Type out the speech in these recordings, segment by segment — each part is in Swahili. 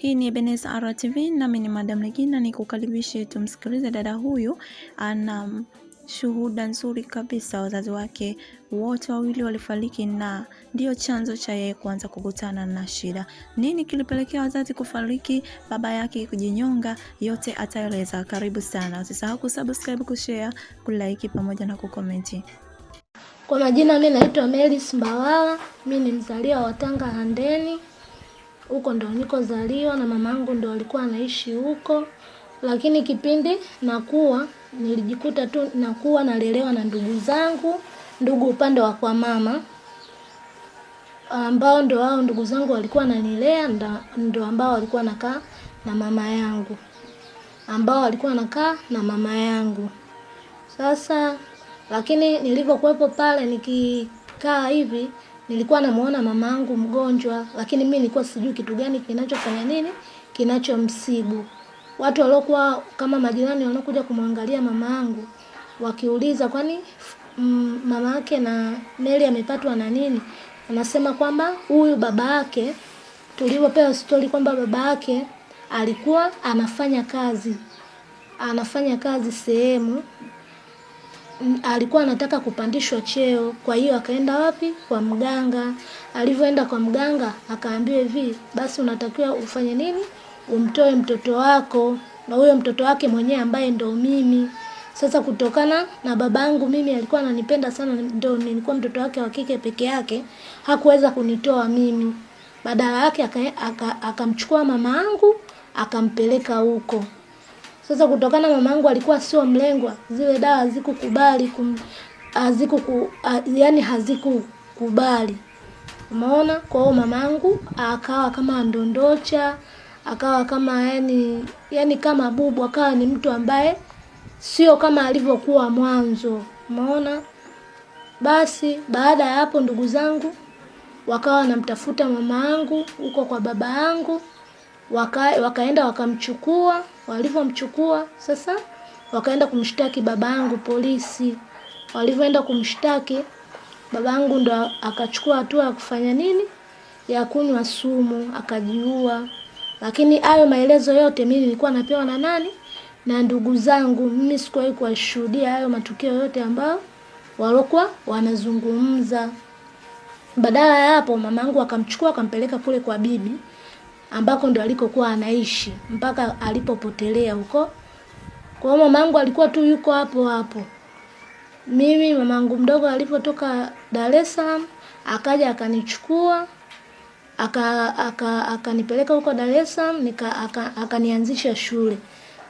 Hii ni Ebeneza RTV nami ni Madam Regina, nikukaribishe tumsikilize dada huyu. Ana shuhuda nzuri kabisa. Wazazi wake wote wawili walifariki na ndio chanzo cha yeye kuanza kukutana na shida. Nini kilipelekea wazazi kufariki, baba yake kujinyonga, yote ataeleza. Karibu sana. Usisahau kusubscribe, kushare, kulike pamoja na kukomenti. Kwa majina mimi naitwa Melis Mbawala, mimi ni mzaliwa wa Tanga Handeni. Huko ndo nikozaliwa na mamangu ndo alikuwa anaishi huko. Lakini kipindi nakuwa nilijikuta tu nakuwa nalelewa na ndugu zangu, ndugu upande wa kwa mama, ambao ndo hao ndugu zangu walikuwa wananilea, ndo ambao walikuwa nakaa na mama yangu. Sasa lakini nilipokuwepo pale nikikaa hivi nilikuwa namuona mamangu mgonjwa, lakini mimi nilikuwa sijui kitu gani kinachomsibu. Watu waliokuwa kama majirani wanakuja kumwangalia mamangu wakiuliza kwani mama yake na Mary amepatwa na nini? Anasema kwamba huyu baba yake, tulipopewa story kwamba baba yake alikuwa anafanya kazi sehemu, alikuwa anataka kupandishwa cheo, kwa hiyo akaenda wapi? Kwa mganga. Alivyoenda kwa mganga akaambiwa hivi, basi unatakiwa ufanye nini? Umtoe mtoto wako, na huyo mtoto wake mwenyewe ambaye ndo mimi. Sasa kutokana na babangu mimi alikuwa ananipenda sana, ndo nilikuwa mtoto wake wa kike peke yake, hakuweza kunitoa mimi. Badala yake akamchukua mamangu akampeleka huko. Sasa kutokana mamangu alikuwa sio mlengwa, zile dawa hazikukubali. Umeona? Kwa hiyo mamangu akawa kama ndondocha, akawa kama yani kama bubu, akawa ni mtu ambaye sio kama alivyokuwa mwanzo. Umeona? Basi baada ya hapo ndugu zangu wakawa wanamtafuta mamangu huko kwa baba yangu, wakaenda wakamchukua. Walivyomchukua sasa wakaenda kumshtaki babangu polisi. Walivyoenda kumshtaki babangu ndo akachukua hatua ya kufanya nini? Ya kunywa sumu, akajiua. Lakini hayo maelezo yote mimi nilikuwa napewa na nani? Na ndugu zangu. Mimi sikuwahi kuwashuhudia hayo matukio yote ambayo walikuwa wanazungumza. Badala ya hapo mamangu akamchukua akampeleka kule kwa bibi, ambako ndo alikokuwa anaishi mpaka alipopotelea huko. Kwa hiyo mamangu alikuwa tu yuko hapo. Mimi mamangu mdogo alipotoka Dar es Salaam akaja akanichukua akanipeleka huko Dar es Salaam, akanianzisha shule.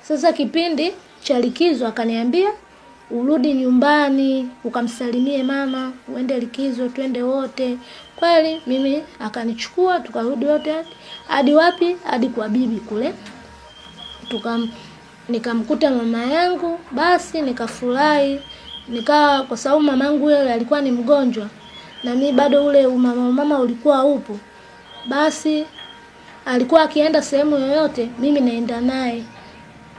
Sasa kipindi cha likizo akaniambia urudi nyumbani ukamsalimie mama, uende likizo twende wote. Kweli mimi akanichukua tukarudi wote hadi wapi? Hadi kwa bibi kule. Nikamkuta mama yangu, basi nikafurahi. Kwa sababu mamangu yule alikuwa ni mgonjwa na mimi bado ule mama ulikuwa upo. Basi alikuwa akienda sehemu yoyote mimi naenda naye.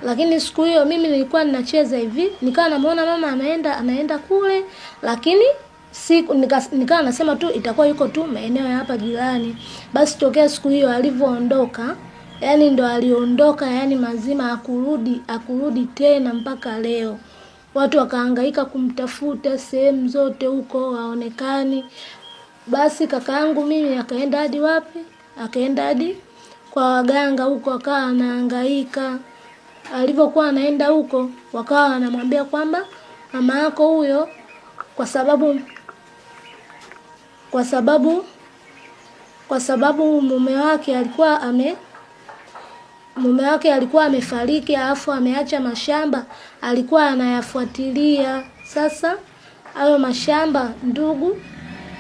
Lakini siku hiyo mimi nilikuwa ninacheza hivi, nikawa namuona mama anaenda kule, lakini nikawa nasema tu itakuwa yuko tu maeneo ya hapa jirani. Basi tokea siku hiyo alivyoondoka, yani ndo aliondoka yani mazima, akurudi tena mpaka leo. Watu wakahangaika kumtafuta sehemu zote huko haonekani. Basi kakaangu mimi akaenda hadi wapi? Akaenda hadi kwa waganga huko, akawa anahangaika. Alipokuwa anaenda huko wakawa wanamwambia kwamba mama yako huyo kwa sababu mume wake alikuwa amefariki, alafu ameacha mashamba alikuwa anayafuatilia. Sasa hayo mashamba ndugu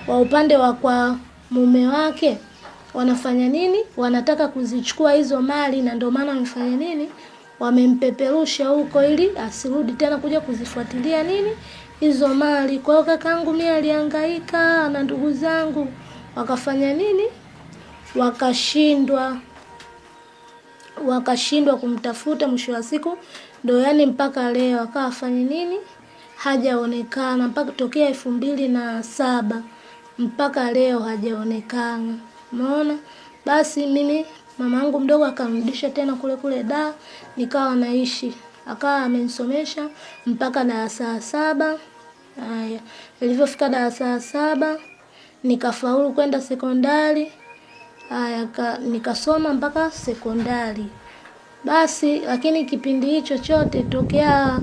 wa upande wa kwa mume wake wanafanya nini? Wanataka kuzichukua hizo mali, na ndio maana wamefanya nini? Wamempeperusha huko ili asirudi tena kuja kuzifuatilia nini? Hizo mali. Kwa hiyo kakaangu mimi alihangaika na ndugu zangu wakafanya nini? Wakashindwa kumtafuta. Mwisho wa siku ndio yani mpaka leo akafanya nini? Hajaonekana mpaka tokea 2007 mpaka leo hajaonekana. Umeona? Basi mimi mamangu mdogo akanirudisha tena kule kule Dar, nikawa naishi. Akawa amenisomesha mpaka darasa la 7. Haya, nilipofika darasa la 7 nikafaulu kwenda sekondari. Haya, nikasoma mpaka sekondari. Basi lakini kipindi hicho chote tokea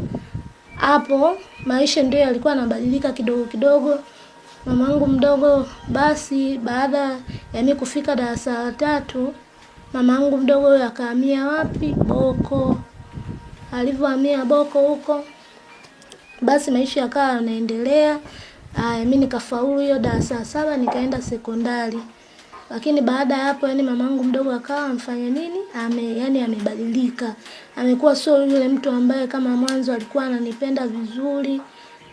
hapo maisha ndio yalikuwa yanabadilika kidogo kidogo. Mamangu mdogo basi baada ya mimi kufika darasa la 3, mamangu mdogo akahamia wapi? Boko. Alivyohamia Boko huko, basi maisha yakawa yanaendelea. Mimi nikafaulu hiyo darasa la 7 nikaenda sekondari. Lakini baada ya hapo mamangu mdogo akawa amfanya nini? Amebadilika. Amekuwa sio yule mtu ambaye kama mwanzo alikuwa ananipenda vizuri.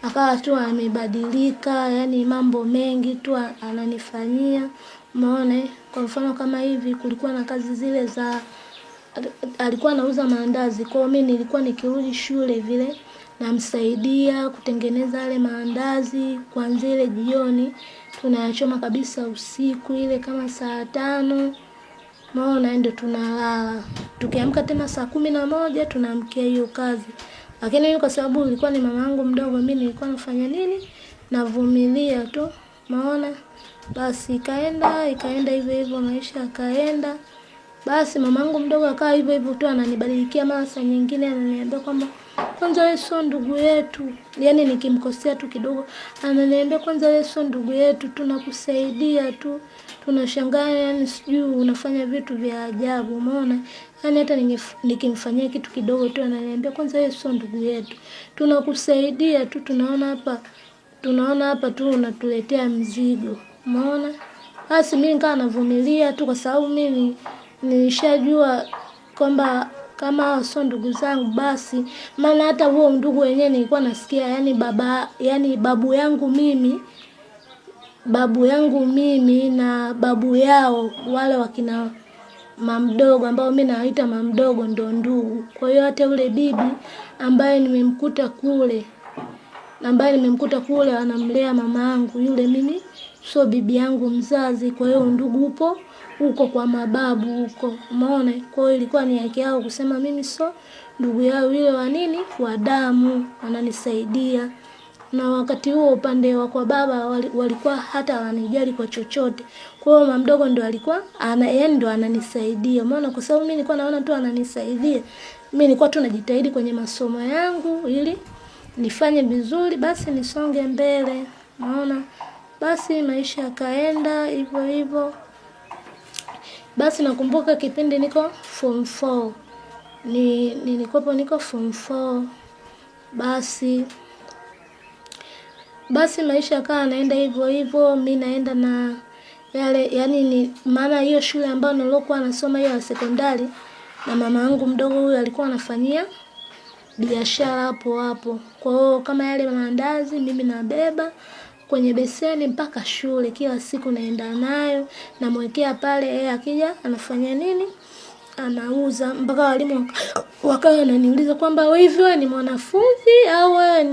Akawa tu amebadilika, mambo mengi tu ananifanyia. Umeona? Kwa mfano kama hivi kulikuwa na kazi zile za alikuwa anauza maandazi. Kwa hiyo mimi nilikuwa nikirudi shule vile namsaidia kutengeneza yale maandazi kuanzia ile jioni tunayachoma kabisa usiku ile kama saa 5. Umeona, ndio tunalala. Tukiamka tena saa 11 tunaamkia hiyo kazi. Lakini mimi kwa sababu ilikuwa ni mamangu mdogo, mimi nilikuwa nafanya nini? Navumilia tu. Umeona? Basi ikaenda hivyo hivyo maisha yakaenda. Basi mamangu mdogo akawa hivyo hivyo tu ananibadilikia, mara saa nyingine ananiambia kwamba kwanza wewe sio ndugu yetu. Nikimkosea tu kidogo ananiambia kwanza wewe sio ndugu yetu, tunakusaidia tu. Tunashangaa sijui unafanya vitu vya ajabu. Umeona? Hata nikimfanyia kitu kidogo tu ananiambia kwanza wewe sio ndugu yetu. Tunakusaidia tu, tunaona hapa tu unatuletea mzigo. Umeona? Basi mimi nikawa navumilia tu kwa sababu mimi nilishajua kwamba kama sio ndugu zangu basi, maana hata huo ndugu wenyewe nilikuwa nasikia babu yangu mimi na babu yao wale wakina mamdogo ambao mimi nawaita mamdogo ndo ndugu. Kwa hiyo hata yule bibi ambaye nimemkuta kule anamlea mamangu yule, mimi sio bibi yangu mzazi. Kwa hiyo ndugu upo huko kwa mababu huko. Umeona? Kwa hiyo ilikuwa ni haki yao kusema mimi sio ndugu yao yule wa damu, ananisaidia. Na wakati huo upande wa kwa baba walikuwa hata wanijali kwa chochote. Kwa hiyo mama mdogo ndo alikuwa ndo ananisaidia. Umeona? Kwa sababu mimi nilikuwa naona tu ananisaidia. Mimi nilikuwa tu najitahidi kwenye masomo yangu ili nifanye vizuri basi nisonge mbele. Umeona? Basi maisha yakaenda hivyo hivyo. Basi nakumbuka kipindi niko form 4. Niko form 4. Basi maisha yakawa yanaenda hivyo hivyo. Mimi naenda na yale maana hiyo shule ambayo nilokuwa nasoma hiyo ya sekondari, na mama yangu mdogo huyu alikuwa anafanyia biashara hapo. Kwa hiyo kama yale maandazi mimi nabeba kwenye beseni mpaka shule, kila siku naenda nayo namwekea pale, akija anafanya nini? Anauza. Mpaka walimu wakawa wananiuliza kwamba wewe ni mwanafunzi au wewe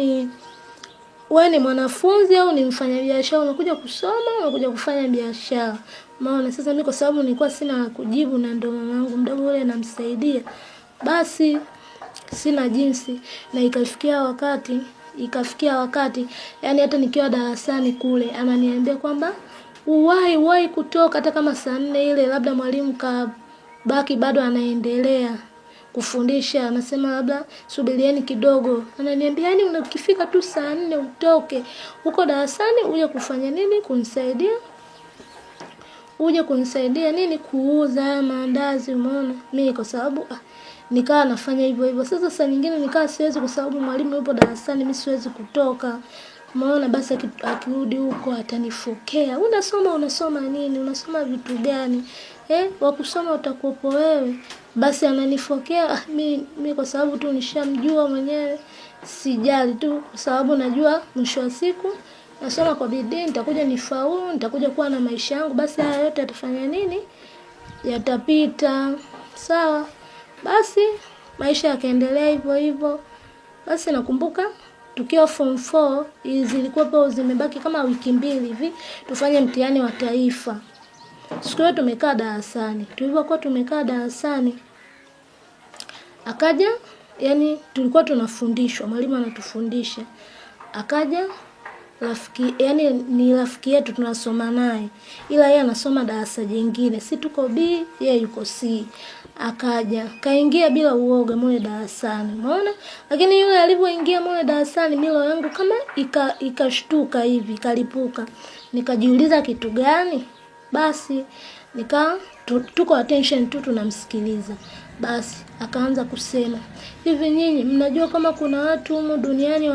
ni mwanafunzi au ni mfanyabiashara, unakuja kusoma unakuja kufanya biashara. Maana sasa mimi kwa sababu nilikuwa sina la kujibu na ndo mamangu mdogo yule namsaidia, basi sina jinsi. Na ikafikia wakati hata nikiwa darasani kule ananiambia kwamba uwahi kutoka hata kama saa 4 ile, labda mwalimu kabaki bado anaendelea kufundisha, anasema labda subirieni kidogo. Ananiambia unakifika tu saa 4 utoke huko darasani uje kufanya nini? Kunisaidia nini? Kuuza maandazi. Umeona? Mimi kwa sababu nikawa nafanya hivyo hivyo. Sasa saa nyingine nikawa siwezi kwa sababu mwalimu yupo darasani, mimi siwezi kutoka. Umeona? Basi akirudi huko atanifokea. Unasoma nini? Unasoma vitu gani? Wa kusoma utakupo wewe. Basi ananifokea. Mimi kwa sababu tu nishamjua mwenyewe sijali tu, kwa sababu najua mwisho wa siku nasoma kwa bidii nitakuja nifaulu, nitakuja kuwa na maisha yangu. Basi haya yote yatafanya nini? Yatapita. Sawa. Basi maisha yakaendelea hivyo hivyo. Basi nakumbuka tukiwa form 4 zilikuwa zimebaki kama wiki 2 hivi tufanye mtihani wa taifa. Siku hiyo tumekaa darasani. Tulivyokuwa tumekaa darasani, akaja, yani tulikuwa tunafundishwa, mwalimu anatufundisha. Akaja rafiki, yani ni rafiki yetu tunasoma naye, ila yeye anasoma darasa jingine. Si tuko B, yeye yuko C. Akaja, kaingia bila uoga mule darasani. Umeona? Lakini yule alivyoingia mule darasani, milo yangu kama ikashtuka hivi, kalipuka. Nikajiuliza kitu gani? Basi tuko attention tu tunamsikiliza. Basi akaanza kusema, hivi nyinyi mnajua kama kuna watu humu duniani